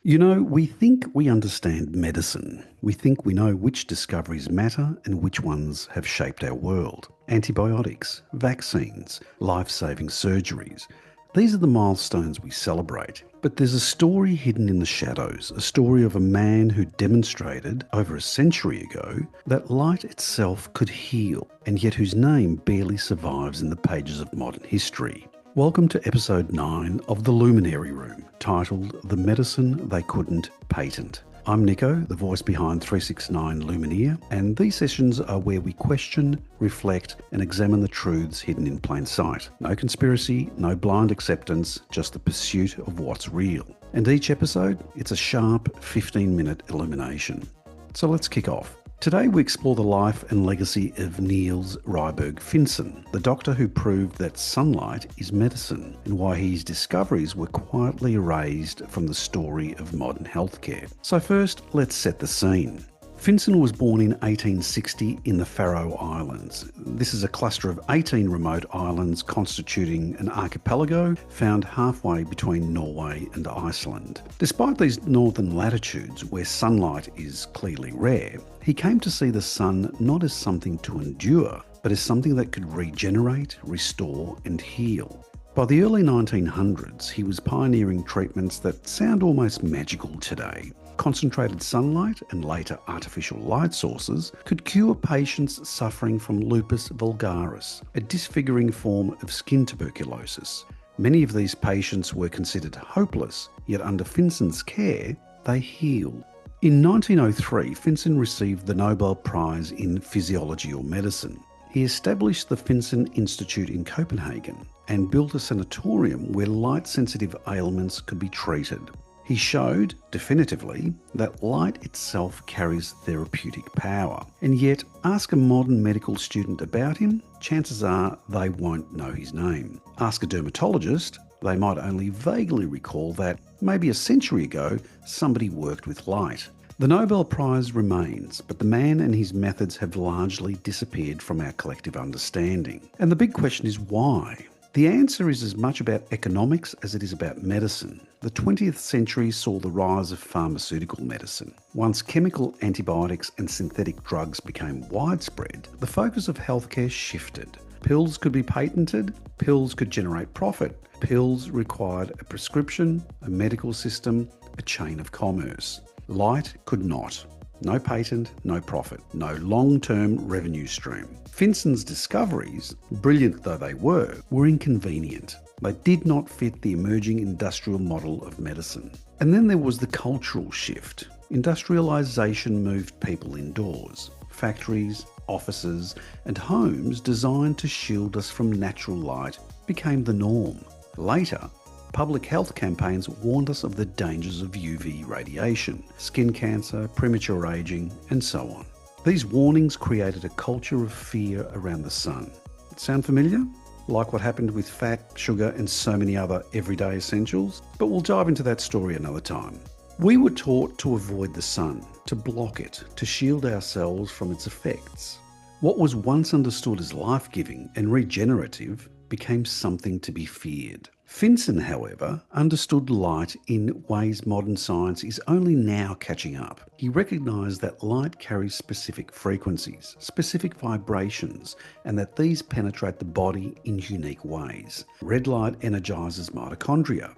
You know, we think we understand medicine. We think we know which discoveries matter and which ones have shaped our world. Antibiotics, vaccines, life-saving surgeries. These are the milestones we celebrate. But there's a story hidden in the shadows, a story of a man who demonstrated over a century ago that light itself could heal, and yet whose name barely survives in the pages of modern history. Welcome to episode 9 of the Luminary Room, titled The Medicine They Couldn't Patent. I'm Nico, the voice behind 369 Lumineer, and these sessions are where we question, reflect, and examine the truths hidden in plain sight. No conspiracy, no blind acceptance, just the pursuit of what's real. And each episode, it's a sharp 15-minute illumination. So let's kick off. Today we explore the life and legacy of Niels Ryberg Finsen, the doctor who proved that sunlight is medicine, and why his discoveries were quietly erased from the story of modern healthcare. So first, let's set the scene. Finsen was born in 1860 in the Faroe Islands. This is a cluster of 18 remote islands constituting an archipelago found halfway between Norway and Iceland. Despite these northern latitudes where sunlight is clearly rare, he came to see the sun not as something to endure, but as something that could regenerate, restore and heal. By the early 1900s, he was pioneering treatments that sound almost magical today. Concentrated sunlight and later artificial light sources could cure patients suffering from lupus vulgaris, a disfiguring form of skin tuberculosis. Many of these patients were considered hopeless, yet under Finsen's care, they healed. In 1903, Finsen received the Nobel Prize in Physiology or Medicine. He established the Finsen Institute in Copenhagen and built a sanatorium where light-sensitive ailments could be treated. He showed, definitively, that light itself carries therapeutic power. And yet, ask a modern medical student about him, chances are they won't know his name. Ask a dermatologist, they might only vaguely recall that, maybe a century ago, somebody worked with light. The Nobel Prize remains, but the man and his methods have largely disappeared from our collective understanding. And the big question is why? The answer is as much about economics as it is about medicine. The 20th century saw the rise of pharmaceutical medicine. Once chemical antibiotics and synthetic drugs became widespread, the focus of healthcare shifted. Pills could be patented, pills could generate profit, pills required a prescription, a medical system, a chain of commerce. Light could not. No patent, no profit, no long-term revenue stream. Finsen's discoveries, brilliant though they were inconvenient. They did not fit the emerging industrial model of medicine. And then there was the cultural shift. Industrialisation moved people indoors. Factories, offices, and homes designed to shield us from natural light became the norm. Later, public health campaigns warned us of the dangers of UV radiation, skin cancer, premature aging, and so on. These warnings created a culture of fear around the sun. Sound familiar? Like what happened with fat, sugar, and so many other everyday essentials? But we'll dive into that story another time. We were taught to avoid the sun, to block it, to shield ourselves from its effects. What was once understood as life-giving and regenerative became something to be feared. Finsen, however, understood light in ways modern science is only now catching up. He recognised that light carries specific frequencies, specific vibrations, and that these penetrate the body in unique ways. Red light energises mitochondria.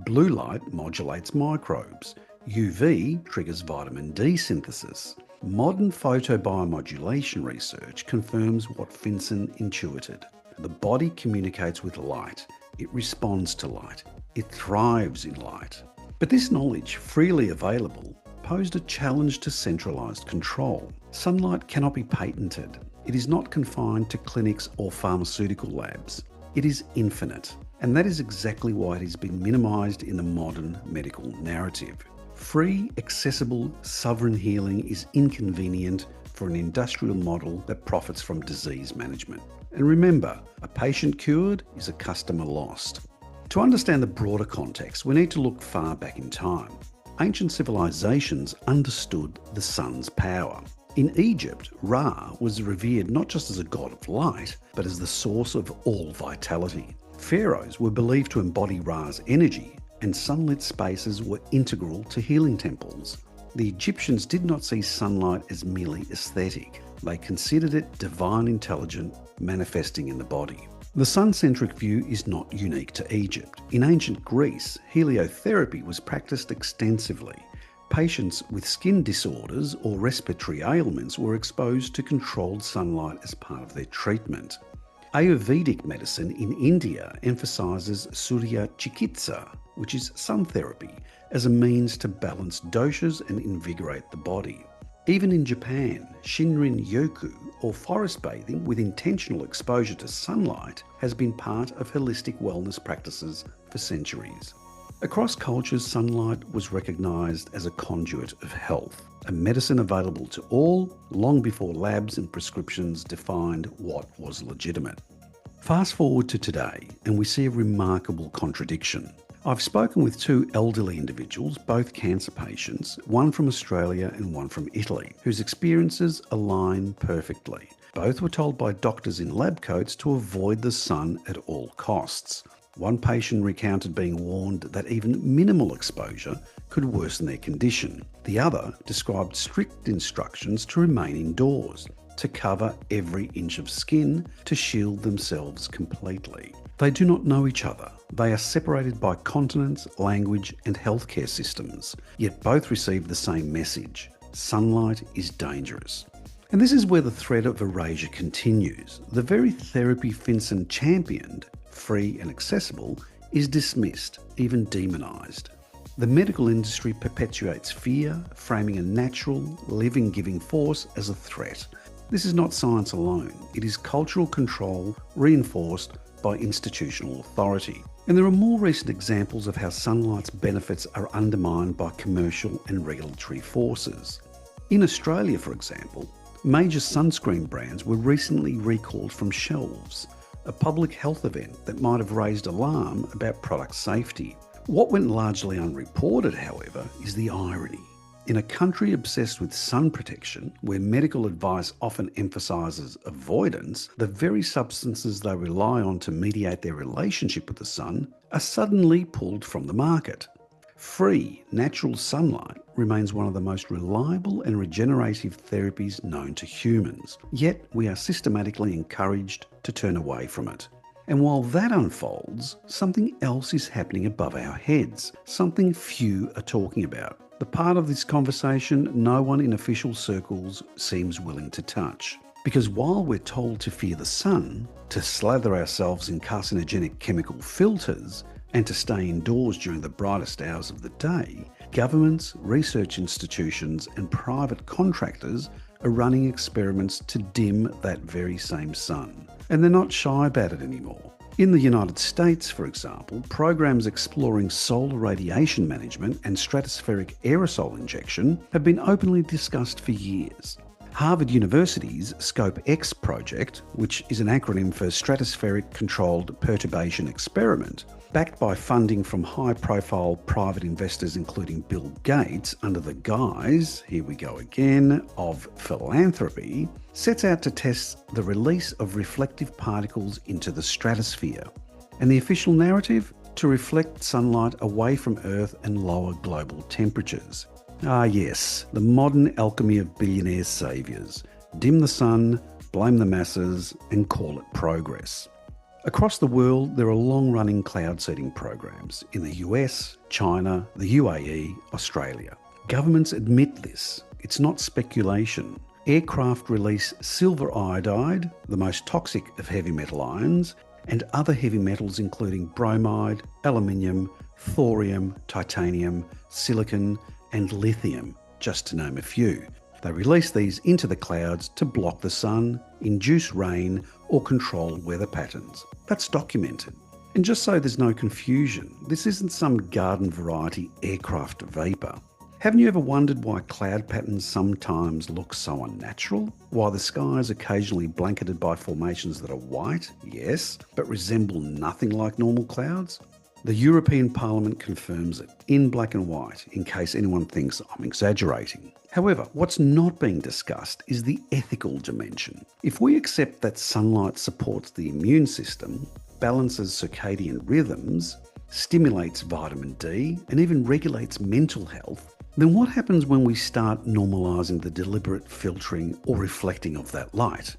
Blue light modulates microbes. UV triggers vitamin D synthesis. Modern photobiomodulation research confirms what Finsen intuited. The body communicates with light. It responds to light. It thrives in light. But this knowledge, freely available, posed a challenge to centralised control. Sunlight cannot be patented. It is not confined to clinics or pharmaceutical labs. It is infinite. And that is exactly why it has been minimised in the modern medical narrative. Free, accessible, sovereign healing is inconvenient for an industrial model that profits from disease management. And remember, a patient cured is a customer lost. To understand the broader context, we need to look far back in time. Ancient civilizations understood the sun's power. In Egypt, Ra was revered not just as a god of light, but as the source of all vitality. Pharaohs were believed to embody Ra's energy, and sunlit spaces were integral to healing temples. The Egyptians did not see sunlight as merely aesthetic. They considered it divine intelligence manifesting in the body. The sun-centric view is not unique to Egypt. In ancient Greece, heliotherapy was practiced extensively. Patients with skin disorders or respiratory ailments were exposed to controlled sunlight as part of their treatment. Ayurvedic medicine in India emphasises Surya Chikitsa, which is sun therapy, as a means to balance doshas and invigorate the body. Even in Japan, Shinrin Yoku, or forest bathing with intentional exposure to sunlight, has been part of holistic wellness practices for centuries. Across cultures, sunlight was recognised as a conduit of health, a medicine available to all long before labs and prescriptions defined what was legitimate. Fast forward to today, and we see a remarkable contradiction. I've spoken with two elderly individuals, both cancer patients, one from Australia and one from Italy, whose experiences align perfectly. Both were told by doctors in lab coats to avoid the sun at all costs. One patient recounted being warned that even minimal exposure could worsen their condition. The other described strict instructions to remain indoors, to cover every inch of skin, to shield themselves completely. They do not know each other. They are separated by continents, language, and healthcare systems, yet both receive the same message: sunlight is dangerous. And this is where the thread of erasure continues. The very therapy Finsen championed, free and accessible, is dismissed, even demonised. The medical industry perpetuates fear, framing a natural, living, giving force as a threat. This is not science alone. It is cultural control reinforced by institutional authority. And there are more recent examples of how sunlight's benefits are undermined by commercial and regulatory forces. In Australia, for example, major sunscreen brands were recently recalled from shelves, a public health event that might have raised alarm about product safety. What went largely unreported, however, is the irony. In a country obsessed with sun protection, where medical advice often emphasises avoidance, the very substances they rely on to mediate their relationship with the sun are suddenly pulled from the market. Free, natural sunlight remains one of the most reliable and regenerative therapies known to humans, yet we are systematically encouraged to turn away from it. And while that unfolds, something else is happening above our heads, something few are talking about. The part of this conversation no one in official circles seems willing to touch. Because while we're told to fear the sun, to slather ourselves in carcinogenic chemical filters, and to stay indoors during the brightest hours of the day, governments, research institutions, and private contractors are running experiments to dim that very same sun. And they're not shy about it anymore. In the United States, for example, programs exploring solar radiation management and stratospheric aerosol injection have been openly discussed for years. Harvard University's Scope X project, which is an acronym for Stratospheric Controlled Perturbation Experiment, backed by funding from high-profile private investors including Bill Gates under the guise, here we go again, of philanthropy, sets out to test the release of reflective particles into the stratosphere. And the official narrative? To reflect sunlight away from Earth and lower global temperatures. Ah yes, the modern alchemy of billionaire saviours. Dim the sun, blame the masses, and call it progress. Across the world, there are long-running cloud seeding programs in the US, China, the UAE, Australia. Governments admit this. It's not speculation. Aircraft release silver iodide, the most toxic of heavy metal ions, and other heavy metals including bromide, aluminium, thorium, titanium, silicon, and lithium, just to name a few. They release these into the clouds to block the sun, induce rain, or control weather patterns. That's documented. And just so there's no confusion, this isn't some garden variety aircraft vapour. Haven't you ever wondered why cloud patterns sometimes look so unnatural? Why the sky is occasionally blanketed by formations that are white, yes, but resemble nothing like normal clouds? The European Parliament confirms it, in black and white, in case anyone thinks I'm exaggerating. However, what's not being discussed is the ethical dimension. If we accept that sunlight supports the immune system, balances circadian rhythms, stimulates vitamin D, and even regulates mental health, then what happens when we start normalising the deliberate filtering or reflecting of that light?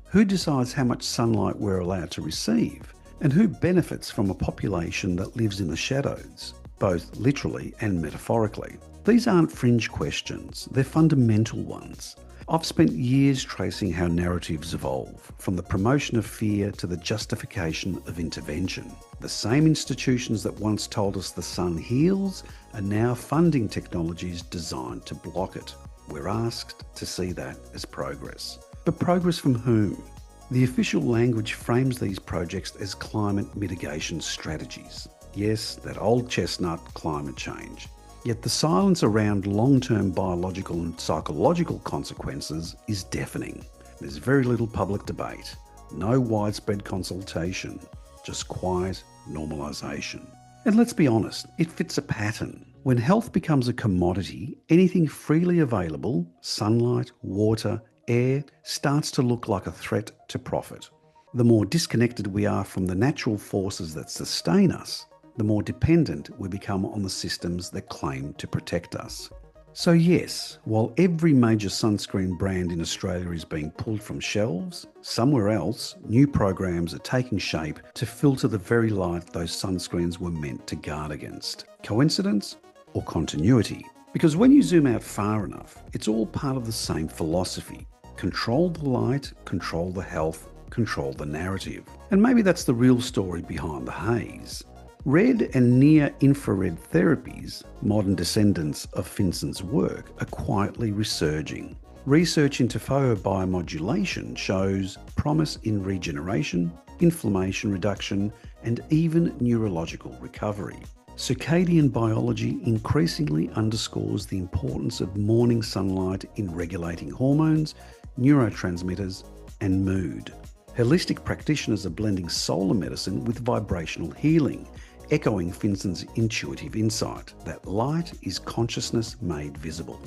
Who decides how much sunlight we're allowed to receive? And who benefits from a population that lives in the shadows, both literally and metaphorically? These aren't fringe questions, they're fundamental ones. I've spent years tracing how narratives evolve, from the promotion of fear to the justification of intervention. The same institutions that once told us the sun heals are now funding technologies designed to block it. We're asked to see that as progress. But progress from whom? The official language frames these projects as climate mitigation strategies. Yes, that old chestnut, climate change. Yet the silence around long-term biological and psychological consequences is deafening. There's very little public debate, no widespread consultation, just quiet normalisation. And let's be honest, it fits a pattern. When health becomes a commodity, anything freely available, sunlight, water, air, starts to look like a threat to profit. The more disconnected we are from the natural forces that sustain us, the more dependent we become on the systems that claim to protect us. So yes, while every major sunscreen brand in Australia is being pulled from shelves, somewhere else, new programs are taking shape to filter the very light those sunscreens were meant to guard against. Coincidence or continuity? Because when you zoom out far enough, it's all part of the same philosophy. Control the light, control the health, control the narrative. And maybe that's the real story behind the haze. Red and near-infrared therapies, modern descendants of Finsen's work, are quietly resurging. Research into photobiomodulation shows promise in regeneration, inflammation reduction, and even neurological recovery. Circadian biology increasingly underscores the importance of morning sunlight in regulating hormones, neurotransmitters, and mood. Holistic practitioners are blending solar medicine with vibrational healing, echoing Finsen's intuitive insight that light is consciousness made visible.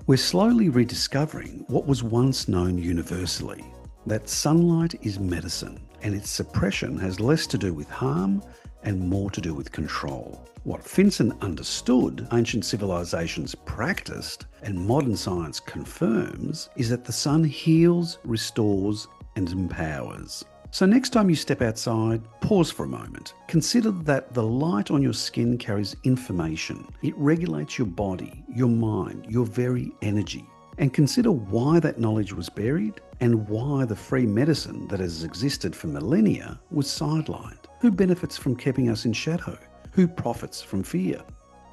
We're slowly rediscovering what was once known universally, that sunlight is medicine, and its suppression has less to do with harm and more to do with control. What Finsen understood, ancient civilizations practiced, and modern science confirms is that the sun heals, restores, and empowers. So next time you step outside, pause for a moment. Consider that the light on your skin carries information. It regulates your body, your mind, your very energy. And consider why that knowledge was buried and why the free medicine that has existed for millennia was sidelined. Who benefits from keeping us in shadow? Who profits from fear?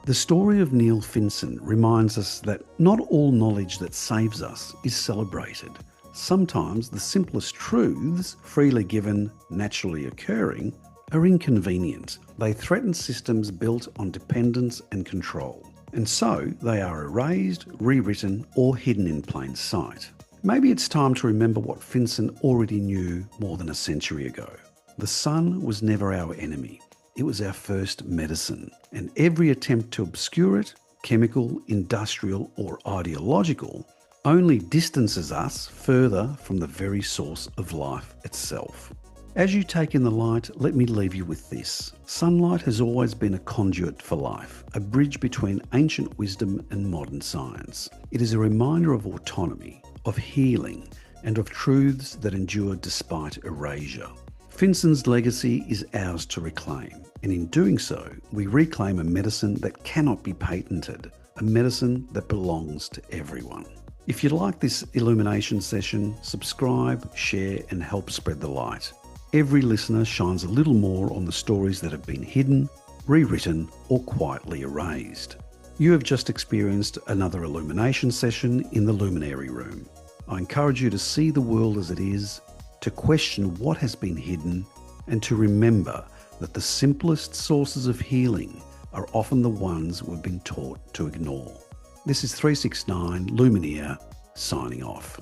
The story of Niels Finsen reminds us that not all knowledge that saves us is celebrated. Sometimes the simplest truths, freely given, naturally occurring, are inconvenient. They threaten systems built on dependence and control. And so they are erased, rewritten, or hidden in plain sight. Maybe it's time to remember what Finsen already knew more than a century ago. The sun was never our enemy. It was our first medicine. And every attempt to obscure it, chemical, industrial, or ideological, only distances us further from the very source of life itself. As you take in the light, let me leave you with this. Sunlight has always been a conduit for life, a bridge between ancient wisdom and modern science. It is a reminder of autonomy, of healing, and of truths that endure despite erasure. Finsen's legacy is ours to reclaim, and in doing so, we reclaim a medicine that cannot be patented, a medicine that belongs to everyone. If you like this illumination session, subscribe, share, and help spread the light. Every listener shines a little more on the stories that have been hidden, rewritten, or quietly erased. You have just experienced another illumination session in the Luminary room. I encourage you to see the world as it is, to question what has been hidden, and to remember that the simplest sources of healing are often the ones we've been taught to ignore. This is 369 Luminaire signing off.